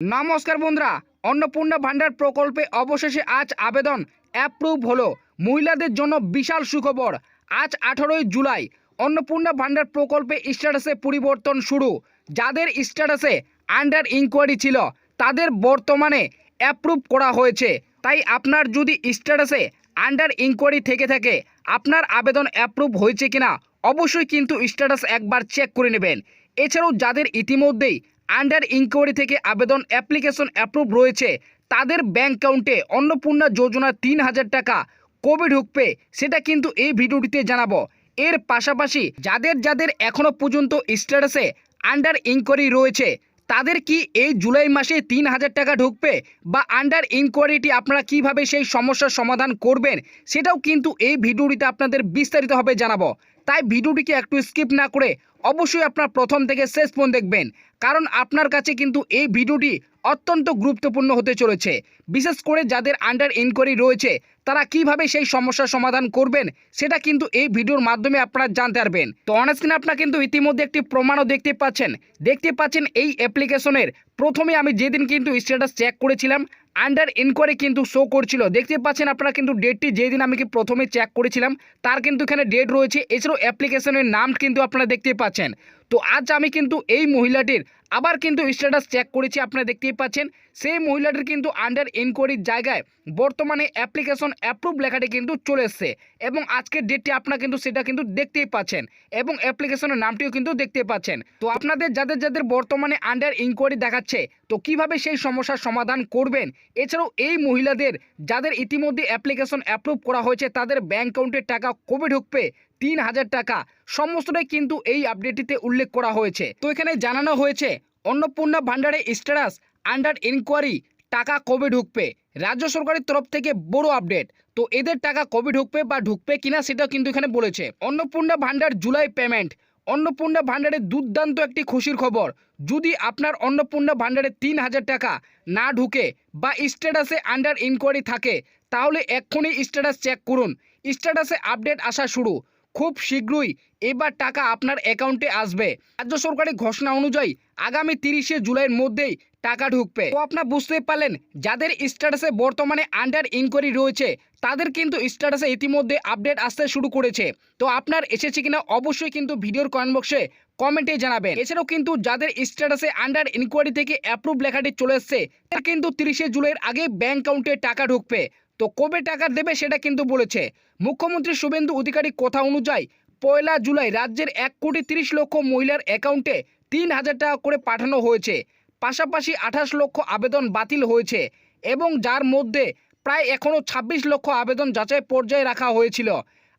নমস্কার বন্ধুরা, অন্নপূর্ণা ভান্ডার প্রকল্পে অবশেষে আজ আবেদন অ্যাপ্রুভ হলো। মহিলাদের জন্য বিশাল সুখবর। আজ 18ই জুলাই অন্নপূর্ণা ভান্ডার প্রকল্পে স্ট্যাটাসে পরিবর্তন শুরু। যাদের স্ট্যাটাসে আন্ডার ইনকোয়ারি ছিল তাদের বর্তমানে অ্যাপ্রুভ করা হয়েছে। তাই আপনার যদি স্ট্যাটাসে আন্ডার ইনকোয়ারি থেকে থাকে, আপনার আবেদন অ্যাপ্রুভ হয়েছে কিনা অবশ্যই কিন্তু স্ট্যাটাস একবার চেক করে নেবেন। এছাড়াও যাদের ইতিমধ্যেই আন্ডার ইনকোয়ারি থেকে আবেদন অ্যাপ্লিকেশন অ্যাপ্রুভ রয়েছে, তাদের ব্যাংক অ্যাকাউন্টে অন্নপূর্ণা যোজনার 3,000 টাকা কবে ঢুকবে সেটা কিন্তু এই ভিডিওটিতে জানাবো। এর পাশাপাশি যাদের যাদের এখনও পর্যন্ত স্ট্যাটাসে আন্ডার ইনকোয়ারি রয়েছে, তাদের কি এই জুলাই মাসে 3,000 টাকা ঢুকবে বা আন্ডার ইনকোয়ারিটি আপনারা কিভাবে সেই সমস্যার সমাধান করবেন সেটাও কিন্তু এই ভিডিওটিতে আপনাদের বিস্তারিতভাবে জানাবো। তাই ভিডিওটিকে একটু স্কিপ না করে অবশ্যই আপনার প্রথম থেকে শেষ পর্যন্ত দেখবেন, কারণ আপনার কাছে কিন্তু এই ভিডিওটি অত্যন্ত গুরুত্বপূর্ণ হতে চলেছে। বিশেষ করে যাদের আন্ডার ইনকোয়ারি রয়েছে তারা কিভাবে সেই সমস্যার সমাধান করবেন সেটা কিন্তু এই ভিডিওর মাধ্যমে আপনারা জানতে পারবেন। তো অনস্ক্রিনে আপনারা কিন্তু ইতিমধ্যে একটি প্রমাণও দেখতে পাচ্ছেন এই অ্যাপ্লিকেশনের। প্রথমে আমি যেদিন কিন্তু স্ট্যাটাস চেক করেছিলাম, আন্ডার ইনকোয়ারি কিন্তু শো করছিল। দেখতে পাচ্ছেন আপনারা কিন্তু ডেটটি যেদিন আমি প্রথমে চেক করেছিলাম তার কিন্তু এখানে ডেট রয়েছে। এছাড়াও অ্যাপ্লিকেশনের নাম কিন্তু আপনারা দেখতে পাচ্ছেন। তো আজ আমি কিন্তু এই মহিলাটির আবার কিন্তু স্ট্যাটাস চেক করেছি, আপনারা দেখতেই পাচ্ছেন সেই মহিলাটির কিন্তু আন্ডার ইনকোয়ারির জায়গায় বর্তমানে অ্যাপ্লিকেশন অ্যাপ্রুভ লেখাটি কিন্তু চলে এসছে এবং আজকের ডেটটি আপনারা কিন্তু সেটা কিন্তু দেখতেই পাচ্ছেন এবং অ্যাপ্লিকেশনের নামটিও কিন্তু দেখতে পাচ্ছেন। তো আপনাদের যাদের যাদের বর্তমানে আন্ডার ইনকোয়ারি দেখাচ্ছে, তো কিভাবে সেই সমস্যার সমাধান করবেন, এছাড়াও এই মহিলাদের যাদের ইতিমধ্যে অ্যাপ্লিকেশন অ্যাপ্রুভ করা হয়েছে তাদের ব্যাংক অ্যাকাউন্টে টাকা কবে ঢুকবে 3,000 টাকা, সমস্তটাই কিন্তু এই আপডেটটিতে উল্লেখ করা হয়েছে। তো এখানে জানানো হয়েছে অন্নপূর্ণা ভান্ডারে স্ট্যাটাস আন্ডার ইনকোয়ারি টাকা কবে ঢুকবে। রাজ্য সরকারের তরফ থেকে বড় আপডেট। তো এদের টাকা কবে ঢুকবে বা ঢুকবে কিনা সেটাও কিন্তু এখানে বলেছে। অন্নপূর্ণা ভান্ডার জুলাই পেমেন্ট। অন্নপূর্ণা ভান্ডারে দুর্দান্ত একটি খুশির খবর। যদি আপনার অন্নপূর্ণা ভান্ডারে 3,000 টাকা না ঢুকে বা স্ট্যাটাসে আন্ডার ইনকোয়ারি থাকে, তাহলে এক্ষুনি স্ট্যাটাস চেক করুন। স্ট্যাটাসে আপডেট আসা শুরু। খুব শীঘ্রই এবার টাকা আপনার অ্যাকাউন্টে আসবে। রাজ্য সরকারের ঘোষণা অনুযায়ী আগামী 30শে জুলাইয়ের মধ্যেই টাকা ঢুকবে। তো আপনারা বুঝতেই পারলেন, যাদের স্ট্যাটাসে বর্তমানে আন্ডার ইনকোয়ারি রয়েছে তাদের কিন্তু স্ট্যাটাসে ইতিমধ্যে আপডেট আসতে শুরু করেছে। তো আপনার এসেছে কিনা অবশ্যই কিন্তু ভিডিওর কমেন্ট বক্সে কমেন্টে জানাবেন। এছাড়াও কিন্তু যাদের স্ট্যাটাসে আন্ডার ইনকোয়ারি থেকে অ্যাপ্রুভ লেখাটি চলে এসছে, তারা কিন্তু 30শে জুলাইয়ের আগে ব্যাংক অ্যাকাউন্টে টাকা ঢুকবে। তো কবে টাকা দেবে সেটা কিন্তু বলেছে। মুখ্যমন্ত্রী শুভেন্দু অধিকারীর কথা অনুযায়ী 1 জুলাই রাজ্যের 1,30,00,000 মহিলার অ্যাকাউন্টে 3,000 টাকা করে পাঠানো হয়েছে। পাশাপাশি 28 লক্ষ আবেদন বাতিল হয়েছে এবং যার মধ্যে প্রায় এখনও 26 লক্ষ আবেদন যাচাই পর্যায়ে রাখা হয়েছিল।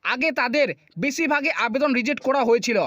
আগে তাদের বেশিরভাগই আবেদন রিজেক্ট করা হয়েছিল,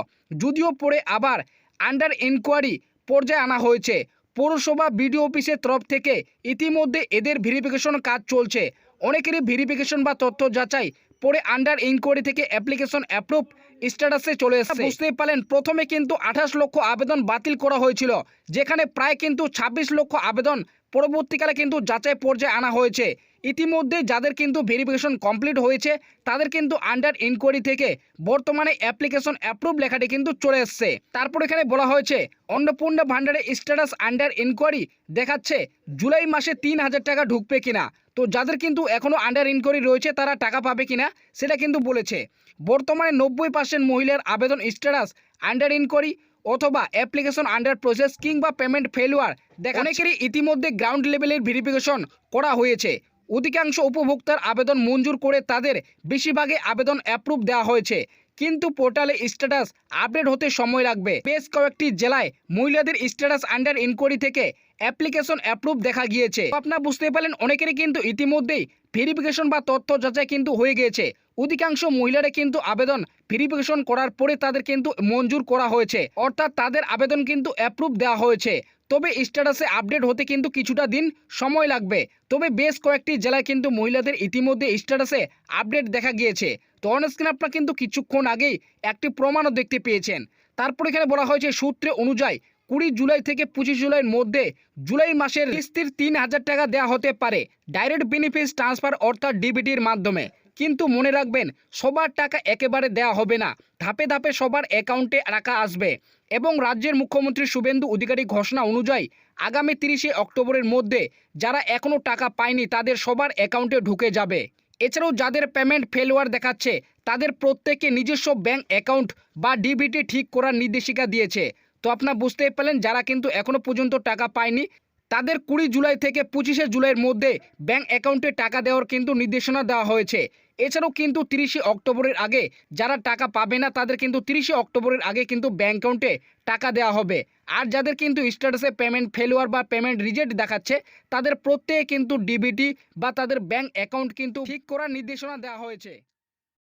যদিও পরে আবার আন্ডার ইনকোয়ারি পর্যায়ে আনা হয়েছে। পৌরসভা বিডিও অফিসের তরফ থেকে ইতিমধ্যে এদের ভেরিফিকেশন কাজ চলছে। অনেকেরই ভেরিফিকেশন বা তথ্য যাচাই পরে আন্ডার ইনকোয়ারি থেকে অ্যাপ্লিকেশন অ্যাপ্রুভ স্ট্যাটাসে চলে এসেছে। বুঝতেই পারলেন, প্রথমে কিন্তু 28 লক্ষ আবেদন বাতিল করা হয়েছিল, যেখানে প্রায় কিন্তু 26 লক্ষ আবেদন পরবর্তীকালে কিন্তু যাচাই পর্যায়ে আনা হয়েছে। ইতিমধ্যে যাদের কিন্তু ভেরিফিকেশন কমপ্লিট হয়েছে তাদের কিন্তু আন্ডার ইনকোয়ারি থেকে বর্তমানে অ্যাপ্লিকেশন অ্যাপ্রুভ লেখাটি কিন্তু চলে এসছে। তারপর এখানে বলা হয়েছে অন্নপূর্ণা ভান্ডারে স্ট্যাটাস আন্ডার ইনকোয়ারি দেখাচ্ছে জুলাই মাসে 3,000 টাকা ঢুকবে কিনা। তো যাদের কিন্তু এখনও আন্ডার ইনকোয়ারি রয়েছে তারা টাকা পাবে কিনা সেটা কিন্তু বলেছে। বর্তমানে 90% মহিলার আবেদন স্ট্যাটাস আন্ডার ইনকোয়ারি অথবা অ্যাপ্লিকেশন আন্ডার প্রসেস কিংবা পেমেন্ট ফেলুয়ার দেখা। অনেকেরই ইতিমধ্যে গ্রাউন্ড লেভেলের ভেরিফিকেশন করা হয়েছে। অধিকাংশ উপভোক্তার আবেদন মঞ্জুর করে তাদের বেশিরভাগই আবেদন অ্যাপ্রুভ দেওয়া হয়েছে, কিন্তু পোর্টালে স্ট্যাটাস আপডেট হতে সময় লাগবে। বেশ কয়েকটি জেলায় মহিলাদের স্ট্যাটাস আন্ডার ইনকোয়ারি থেকে অ্যাপ্লিকেশন অ্যাপ্রুভ দেখা গিয়েছে। আপনারা বুঝতে পারলেন, অনেকেরই কিন্তু ইতিমধ্যেই ভেরিফিকেশন বা তথ্য যাচাই কিন্তু হয়ে গিয়েছে। অধিকাংশ মহিলারা কিন্তু আবেদন ভেরিফিকেশন করার পরে তাদের কিন্তু মঞ্জুর করা হয়েছে, অর্থাৎ তাদের আবেদন কিন্তু অ্যাপ্রুভ দেওয়া হয়েছে। তবে স্ট্যাটাসে আপডেট হতে কিন্তু কিছুটা দিন সময় লাগবে। তবে বেশ কয়েকটি জেলায় কিন্তু মহিলাদের ইতিমধ্যে স্ট্যাটাসে আপডেট দেখা গিয়েছে। তো অনস্ক্রিনে আপনারা কিন্তু কিছুক্ষণ আগেই একটি প্রমাণও দেখতে পেয়েছেন। তারপর এখানে বলা হয়েছে সূত্রে অনুযায়ী 20 জুলাই থেকে 25 জুলাইয়ের মধ্যে জুলাই মাসের কিস্তির 3,000 টাকা দেওয়া হতে পারে ডাইরেক্ট বেনিফিট ট্রান্সফার অর্থাৎ ডিবিটির মাধ্যমে। কিন্তু মনে রাখবেন, সবার টাকা একেবারে দেওয়া হবে না, ধাপে ধাপে সবার অ্যাকাউন্টে টাকা আসবে। এবং রাজ্যের মুখ্যমন্ত্রী শুভেন্দু অধিকারী ঘোষণা অনুযায়ী আগামী 30শে অক্টোবরের মধ্যে যারা এখনও টাকা পায়নি তাদের সবার অ্যাকাউন্টে ঢুকে যাবে। এছাড়াও যাদের পেমেন্ট ফেলোয়ার দেখাচ্ছে তাদের প্রত্যেকে নিজস্ব ব্যাংক অ্যাকাউন্ট বা ডিবিটি ঠিক করার নির্দেশিকা দিয়েছে। তো আপনারা বুঝতেই পেলেন, যারা কিন্তু এখনও পর্যন্ত টাকা পায়নি তাদের 20 জুলাই থেকে 25শে জুলাইয়ের মধ্যে ব্যাংক অ্যাকাউন্টে টাকা দেওয়ার কিন্তু নির্দেশনা দেওয়া হয়েছে। এছাড়াও কিন্তু 30শে অক্টোবরের আগে যারা টাকা পাবে না তাদের কিন্তু 30শে অক্টোবরের আগে কিন্তু ব্যাংক অ্যাকাউন্টে টাকা দেওয়া হবে। আর যাদের কিন্তু স্ট্যাটাসে পেমেন্ট ফেলোয়ার বা পেমেন্ট রিজেক্ট দেখাচ্ছে তাদের প্রত্যেকে কিন্তু ডিবিটি বা তাদের ব্যাংক অ্যাকাউন্ট কিন্তু ঠিক করার নির্দেশনা দেওয়া হয়েছে।